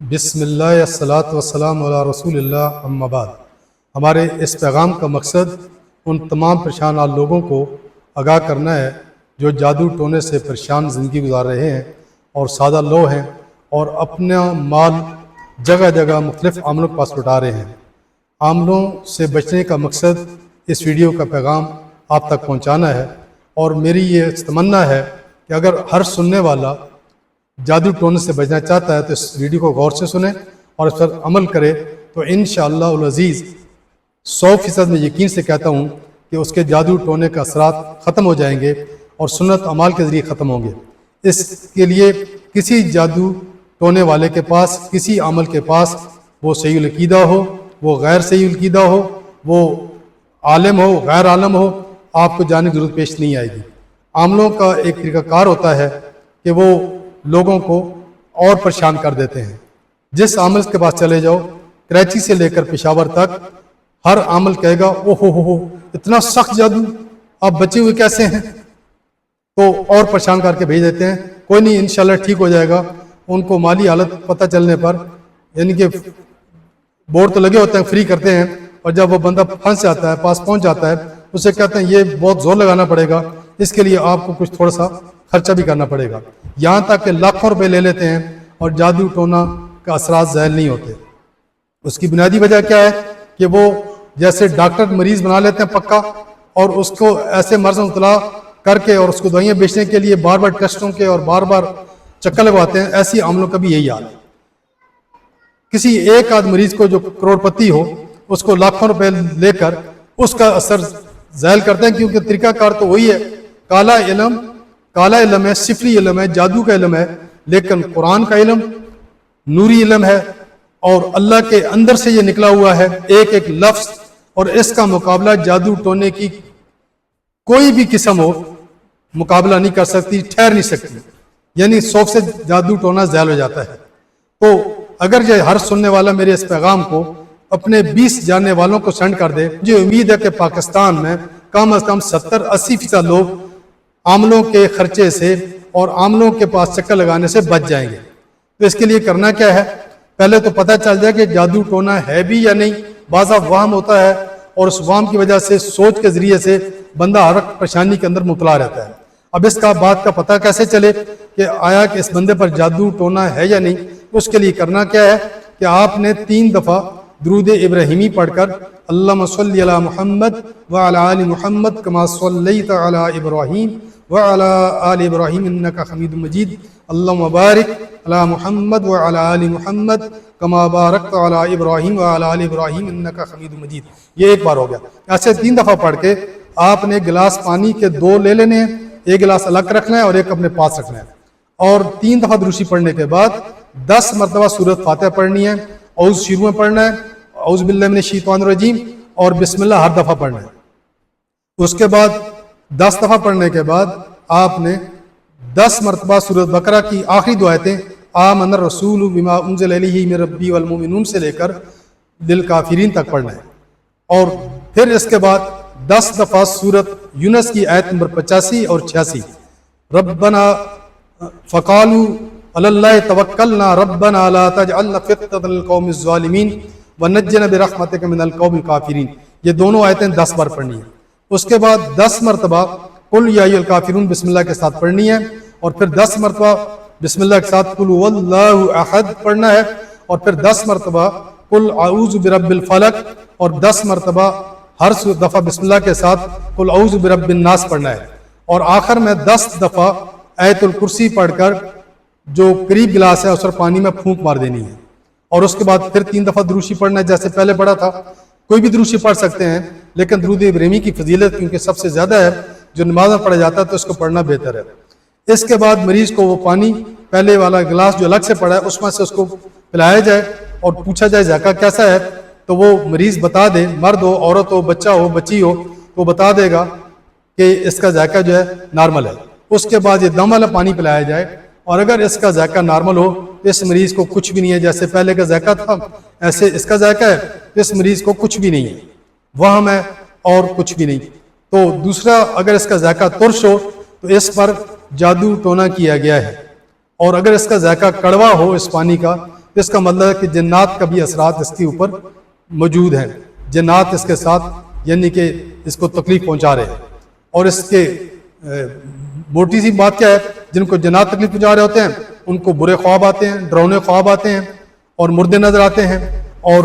بسم اللہ الصلاۃ والسلام علی رسول اللہ اما بعد۔ ہمارے اس پیغام کا مقصد ان تمام پریشان حال لوگوں کو آگاہ کرنا ہے جو جادو ٹونے سے پریشان زندگی گزار رہے ہیں اور سادہ لو ہیں اور اپنا مال جگہ جگہ مختلف عاملوں کے پاس لٹا رہے ہیں۔ عاملوں سے بچنے کا مقصد اس ویڈیو کا پیغام آپ تک پہنچانا ہے، اور میری یہ تمنا ہے کہ اگر ہر سننے والا جادو ٹونے سے بچنا چاہتا ہے تو اس ویڈیو کو غور سے سنیں اور اس پر عمل کرے، تو انشاءاللہ العزیز 100% میں یقین سے کہتا ہوں کہ اس کے جادو ٹونے کا اثرات ختم ہو جائیں گے اور سنت اعمال کے ذریعے ختم ہوں گے۔ اس کے لیے کسی جادو ٹونے والے کے پاس، کسی عمل کے پاس، وہ صحیح العقیدہ ہو، وہ غیر صحیح العقیدہ ہو، وہ عالم ہو، غیر عالم ہو، آپ کو جانے کی ضرورت پیش نہیں آئے گی۔ عاملوں کا ایک طریقہ کار ہوتا ہے کہ وہ لوگوں کو اور پریشان کر دیتے ہیں۔ جس عامل کے پاس چلے جاؤ، کراچی سے لے کر پشاور تک، ہر عامل کہے گا او ہو اتنا سخت جادو، آپ بچے ہوئے کیسے ہیں؟ تو اور پریشان کر کے بھیج دیتے ہیں، کوئی نہیں انشاءاللہ ٹھیک ہو جائے گا۔ ان کو مالی حالت پتہ چلنے پر، یعنی کہ بورڈ تو لگے ہوتے ہیں، فری کرتے ہیں، اور جب وہ بندہ پھنس جاتا ہے، پاس پہنچ جاتا ہے، اسے کہتے ہیں یہ بہت زور لگانا پڑے گا، اس کے لیے آپ کو کچھ تھوڑا سا خرچہ بھی کرنا پڑے گا، یہاں تک کہ لاکھوں روپے لے لیتے ہیں اور جادو ٹونا کا اثرات ظاہر نہیں ہوتے۔ اس کی بنیادی وجہ کیا ہے کہ وہ جیسے ڈاکٹر مریض بنا لیتے ہیں پکا، اور اس کو ایسے مرض مبتلا کر کے اور اس کو دوائیاں بیچنے کے لیے بار بار ٹیسٹوں کے اور بار بار چکر لگواتے ہیں۔ ایسی عاملوں کا بھی یہی حال ہے۔ کسی ایک آدھ مریض کو جو کروڑ پتی ہو، اس کو لاکھوں روپے لے کر اس کا اثر ظاہر کرتے ہیں، کیونکہ طریقہ کار تو وہی ہے، کالا علم ہے، صفری علم ہے، جادو کا علم ہے، لیکن قرآن کا علم نوری علم ہے، اور اللہ کے اندر سے یہ نکلا ہوا ہے ایک ایک لفظ، اور اس کا مقابلہ جادو ٹونے کی کوئی بھی قسم ہو مقابلہ نہیں کر سکتی، ٹھہر نہیں سکتی، یعنی 100 سے جادو ٹونا ظاہر ہو جاتا ہے۔ تو اگر یہ ہر سننے والا میرے اس پیغام کو اپنے 20 جاننے والوں کو سینڈ کر دے، مجھے امید ہے کہ پاکستان میں کم از کم 70-80% لوگ عاملوں کے خرچے سے اور عاملوں کے پاس چکر لگانے سے بچ جائیں گے۔ تو اس کے لیے کرنا کیا ہے؟ پہلے تو پتہ چل جائے کہ جادو ٹونا ہے بھی یا نہیں۔ بعض وہم ہوتا ہے، اور اس وہم کی وجہ سے سوچ کے ذریعے سے بندہ ہر پریشانی کے اندر مبتلا رہتا ہے۔ اب اس کا بات کا پتہ کیسے چلے کہ آیا کہ اس بندے پر جادو ٹونا ہے یا نہیں؟ اس کے لیے کرنا کیا ہے کہ آپ نے 3 دفعہ درود ابراہیمی پڑھ کر اللہم صلی علی محمد وعلی آل محمد کما صلیت علی ابراہیم وعلی آل ابراہیم انکا حمید مجید اللہم بارک علی محمد وعلی آل محمد کما بارکت علی ابراہیم وعلی آل ابراہیم انکا حمید مجید۔ یہ ایک بار ہو گیا۔ ایسے 3 دفعہ پڑھ کے آپ نے گلاس پانی کے 2 لے لینے ہیں، ایک گلاس الگ رکھنا ہے اور ایک اپنے پاس رکھنا ہے، اور 3 دفعہ دروشی پڑھنے کے بعد 10 مرتبہ سورۃ فاتحہ پڑھنی ہے، اعوذ شروع میں پڑھنا ہے، اعوذ باللہ من الشیطان الرجیم، اور بسم اللہ ہر دفعہ پڑھنا ہے۔ اس کے بعد 10 دفعہ پڑھنے کے بعد آپ نے 10 مرتبہ سورۃ بقرہ کی آخری 2 آیتیں آمن الرسول بما انزل الیہ من ربی والمؤمنون سے لے کر للکافرین تک پڑھنا ہے، اور پھر اس کے بعد 10 دفعہ سورۃ یونس کی آیت نمبر 85 اور 86 ربنا فقالوا علی اللہ توکلنا ربنا لا تجعلنا فتنة للقوم الظالمین ونجنا برحمتک من القوم الکافرین، یہ دونوں آیتیں 10 بار پڑھنی ہیں۔ اس کے بعد 10 مرتبہ قل یا ایھا الکافرون بسم اللہ کے ساتھ پڑھنی ہے، اور پھر 10 مرتبہ بسم اللہ کے ساتھ قل واللہ احد پڑھنا ہے، اور پھر 10 مرتبہ قل اعوذ برب الفلق، اور 10 مرتبہ ہر دفعہ بسم اللہ کے ساتھ قل اعوذ برب الناس پڑھنا ہے، اور آخر میں 10 دفعہ آیت الکرسی پڑھ کر جو قریب گلاس ہے اس پر پانی میں پھونک مار دینی ہے، اور اس کے بعد پھر 3 دفعہ دروشی پڑھنا ہے جیسے پہلے پڑھا تھا۔ کوئی بھی دروشی پڑھ سکتے ہیں، لیکن درود ابراہیمی کی فضیلت کیونکہ سب سے زیادہ ہے، جو نماز میں پڑھا جاتا ہے تو اس کو پڑھنا بہتر ہے۔ اس کے بعد مریض کو وہ پانی پہلے والا گلاس جو الگ سے پڑا ہے اس میں سے اس کو پلایا جائے اور پوچھا جائے ذائقہ کیسا ہے، تو وہ مریض بتا دے، مرد ہو، عورت ہو، بچہ ہو، بچی ہو، تو بتا دے گا کہ اس کا ذائقہ جو ہے نارمل ہے۔ اس کے بعد یہ دم والا پانی پلایا جائے، اور اگر اس کا ذائقہ نارمل ہو تو اس مریض کو کچھ بھی نہیں ہے، جیسے پہلے کا ذائقہ تھا ایسے اس کا ذائقہ ہے، تو اس مریض کو کچھ بھی نہیں ہے، وہم ہے اور کچھ بھی نہیں۔ تو دوسرا، اگر اس کا ذائقہ ترش ہو تو اس پر جادو ٹونا کیا گیا ہے، اور اگر اس کا ذائقہ کڑوا ہو اس پانی کا تو اس کا مطلب ہے کہ جنات کا بھی اثرات اس کے اوپر موجود ہیں، جنات اس کے ساتھ یعنی کہ اس کو تکلیف پہنچا رہے ہیں۔ اور اس کے موٹی سی بات کیا ہے، جن کو جنات تکلیف پہنچا رہے ہوتے ہیں ان کو برے خواب آتے ہیں، ڈراؤنے خواب آتے ہیں، اور مردے نظر آتے ہیں، اور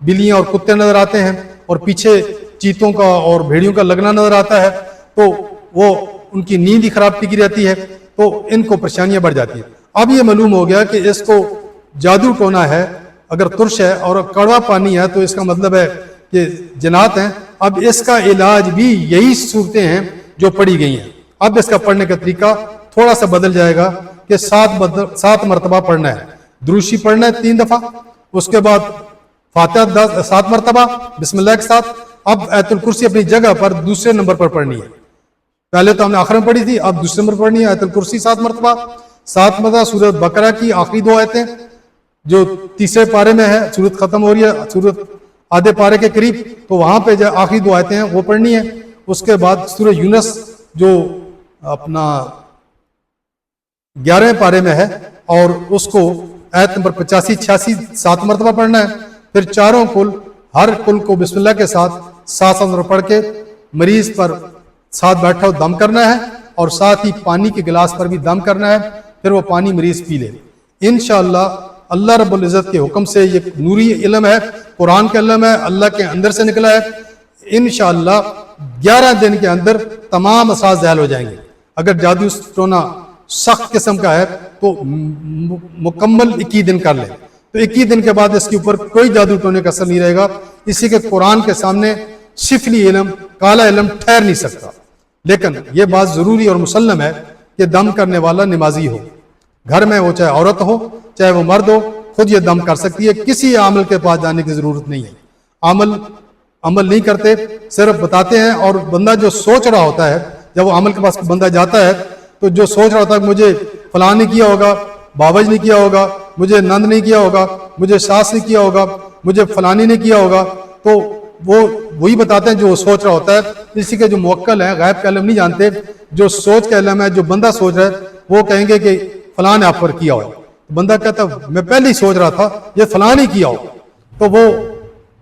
بلیاں اور کتے نظر آتے ہیں، اور پیچھے چیتوں کا اور بھیڑیوں کا لگنا نظر آتا ہے، تو وہ ان کی نیند ہی خراب کی رہتی ہے، تو ان کو پریشانیاں بڑھ جاتی ہیں۔ اب یہ معلوم ہو گیا کہ اس کو جادو ٹونا ہے، اگر ترش ہے اور کڑوا پانی ہے تو اس کا مطلب ہے کہ جنات ہیں۔ اب اس کا علاج بھی یہی صورتیں ہیں جو پڑھی گئی ہیں۔ اب اس کا پڑھنے کا طریقہ تھوڑا سا بدل جائے گا کہ 7 مرتبہ پڑھنا ہے، دروشی پڑھنا ہے 3 دفعہ، اس کے بعد فاتحہ 7 مرتبہ بسم اللہ کے ساتھ۔ اب آیت الکرسی اپنی جگہ پر دوسرے نمبر پر پڑھنی ہے، پہلے تو ہم نے آخر میں پڑھی تھی، اب دوسرے نمبر پر پڑھنی ہے آیت الکرسی 7 مرتبہ، 7 مرتبہ سورۃ بقرہ کی آخری 2 آیتیں جو تیسرے پارے میں ہے، سورت ختم ہو رہی ہے، سورت آدھے پارے کے قریب، تو وہاں پہ جو آخری 2 آیتیں ہیں وہ پڑھنی ہے۔ اس کے بعد سورہ یونس جو اپنا 11ویں پارے میں ہے، اور اس کو آیت نمبر 85 86 7 مرتبہ پڑھنا ہے۔ پھر چاروں کل، ہر کل کو بسم اللہ کے ساتھ 7 مرتبہ پڑھ کے مریض پر ساتھ بیٹھا دم کرنا ہے، اور ساتھ ہی پانی کے گلاس پر بھی دم کرنا ہے، پھر وہ پانی مریض پی لے۔ انشاءاللہ اللہ رب العزت کے حکم سے، یہ نوری علم ہے، قرآن کا علم ہے، اللہ کے اندر سے نکلا ہے، انشاءاللہ 11 دن کے اندر تمام اثرات زائل ہو جائیں گے۔ اگر جادو ٹونا سخت قسم کا ہے تو مکمل 21 دن کر لیں، تو 21 دن کے بعد اس کے اوپر کوئی جادو ٹونے کا اثر نہیں رہے گا۔ اسی کے قرآن کے سامنے سفلی علم، کالا علم ٹھہر نہیں سکتا۔ لیکن یہ بات ضروری اور مسلم ہے کہ دم کرنے والا نمازی ہو، گھر میں وہ چاہے عورت ہو چاہے وہ مرد ہو، خود یہ دم کر سکتی ہے، کسی عامل کے پاس جانے کی ضرورت نہیں ہے۔ عمل نہیں کرتے، صرف بتاتے ہیں، اور بندہ جو سوچ رہا ہوتا ہے، جب وہ عمل کے پاس بندہ جاتا ہے تو جو سوچ رہا ہوتا ہے کہ مجھے فلاں نہیں کیا ہوگا، بابج نہیں کیا ہوگا، مجھے نند نہیں کیا ہوگا، مجھے ساس نہیں کیا ہوگا، مجھے فلانی نہیں کیا ہوگا، تو وہ وہی بتاتے ہیں جو وہ سوچ رہا ہوتا ہے۔ اسی کے جو موکل ہیں، غیب کا علم نہیں جانتے، جو سوچ کا علم ہے، جو بندہ سوچ رہا ہے، وہ کہیں گے کہ فلاں نے آپ پر کیا ہو۔ بندہ کہتا ہے میں پہلے ہی سوچ رہا تھا یہ فلاں نہیں کیا ہو، تو وہ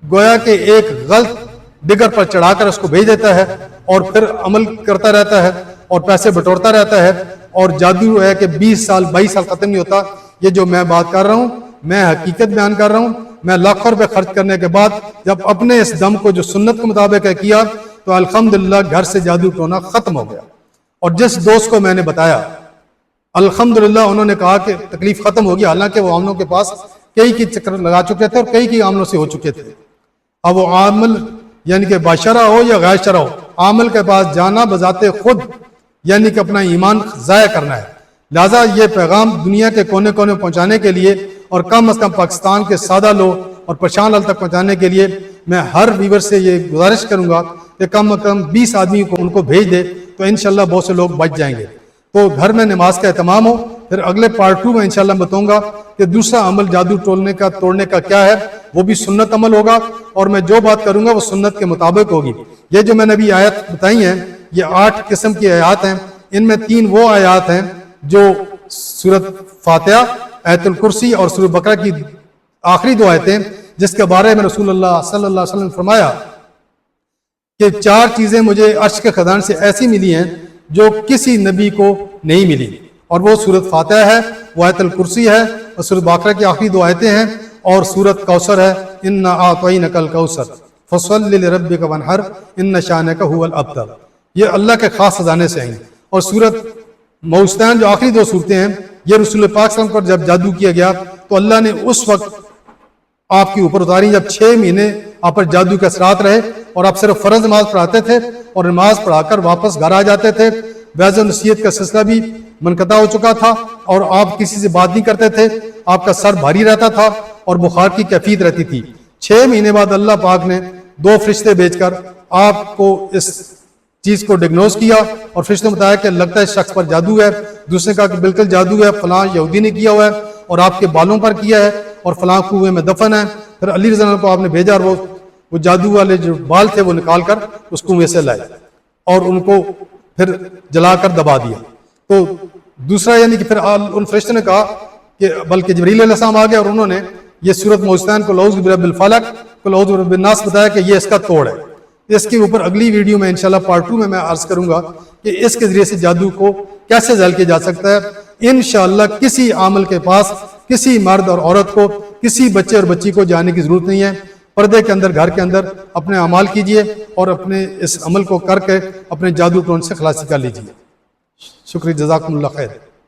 گویا کہ ایک غلط ڈگر پر چڑھا کر اس کو بھیج دیتا ہے، اور پھر عمل کرتا رہتا ہے اور پیسے بٹورتا رہتا ہے، اور جادو ہے کہ 20 سال 22 سال ختم نہیں ہوتا۔ یہ جو میں بات کر رہا ہوں میں حقیقت بیان کر رہا ہوں۔ میں لاکھوں روپے خرچ کرنے کے بعد جب اپنے اس دم کو جو سنت کے مطابق ہے کیا، تو الحمدللہ گھر سے جادو ٹونا ختم ہو گیا۔ اور جس دوست کو میں نے بتایا الحمدللہ انہوں نے کہا کہ تکلیف ختم ہوگی، حالانکہ وہ عاملوں کے پاس کئی کی چکر لگا چکے تھے اور کئی عاملوں سے ہو چکے تھے۔ اب وہ عامل یعنی کہ باشرہ ہو یا غیر شرع ہو، عامل کے پاس جانا بذات خود یعنی کہ اپنا ایمان ضائع کرنا ہے۔ لہٰذا یہ پیغام دنیا کے کونے کونے پہنچانے کے لیے، اور کم از کم پاکستان کے سادہ لوگ اور پریشان حال تک پہنچانے کے لیے، میں ہر ویور سے یہ گزارش کروں گا کہ کم از کم 20 آدمی کو ان کو بھیج دے، تو انشاءاللہ بہت سے لوگ بچ جائیں گے۔ تو گھر میں نماز کا اہتمام ہو۔ پھر اگلے پارٹ 2 میں انشاءاللہ بتاؤں گا کہ دوسرا عمل جادو توڑنے کا کیا ہے، وہ بھی سنت عمل ہوگا، اور میں جو بات کروں گا وہ سنت کے مطابق ہوگی۔ یہ جو میں نے ابھی آیت بتائی ہیں، یہ 8 قسم کی آیات ہیں۔ ان میں 3 وہ آیات ہیں جو سورۃ فاتحہ، آیت الکرسی اور سورۃ بقرہ کی آخری 2 آیتیں، جس کے بارے میں رسول اللہ صلی اللہ علیہ وسلم نے فرمایا کہ 4 چیزیں مجھے عرش کے خزان سے ایسی ملی ہیں جو کسی نبی کو نہیں ملی، اور وہ سورۃ فاتحہ ہے، وہ آیت الکرسی ہے، اور سورۃ بقرہ کی آخری 2 آیتیں ہیں، اور سورۃ کوثر ہے، انا اعطینک الکوثر فصل لربک وانحر ان شانک هو الابتر۔ یہ اللہ کے خاص خزانے سے ہیں۔ اور سورۃ موستین جو آخری 2 صورتیں ہیں، یہ رسول پاک صلی اللہ علیہ وسلم پر جب جادو کیا گیا تو اللہ نے اس وقت آپ کے اوپر اتاری جب 6 مہینے آپ پر جادو کے اثرات رہے، اور آپ صرف فرض نماز پڑھاتے تھے اور نماز پڑھا کر واپس گھر آ جاتے تھے۔ وعظ و نصیحت کا سلسلہ بھی منقطع ہو چکا تھا، اور آپ کسی سے بات نہیں کرتے تھے، آپ کا سر بھاری رہتا تھا اور بخار کی کیفیت رہتی تھی۔ 6 مہینے بعد اللہ پاک نے 2 فرشتے بھیج کر آپ کو اس چیز کو ڈگنوز کیا، اور فرشتے نے بتایا کہ لگتا ہے اس شخص پر جادو ہے۔ دوسرے نے کہا کہ بالکل جادو ہے، فلاں یہودی نے کیا ہوا ہے اور آپ کے بالوں پر کیا ہے اور فلاں کنویں میں دفن ہے۔ پھر علی رضی اللہ عنہ کو آپ نے بھیجا، اور وہ جادو والے جو بال تھے وہ نکال کر اس کنویں سے لائے اور ان کو پھر جلا کر دبا دیا۔ تو دوسرا یعنی کہ پھر ان فرشتوں نے کہا کہ بلکہ جبریل علیہ السلام آ گئے اور انہوں نے یہ سورۃ معوذتین قل اعوذ برب الفلق قل اعوذ برب الناس بتایا کہ یہ اس کا توڑ ہے. اس کے اوپر اگلی ویڈیو میں انشاءاللہ پارٹ 2 میں عرض کروں گا کہ اس کے ذریعے سے جادو کو کیسے ذیل کیا جا سکتا ہے. انشاءاللہ کسی عامل کے پاس کسی مرد اور عورت کو کسی بچے اور بچی کو جانے کی ضرورت نہیں ہے. پردے کے اندر گھر کے اندر اپنے اعمال کیجئے اور اپنے اس عمل کو کر کے اپنے جادو ٹون سے خلاصی کر لیجئے. شکریہ، جزاکم اللہ خیر.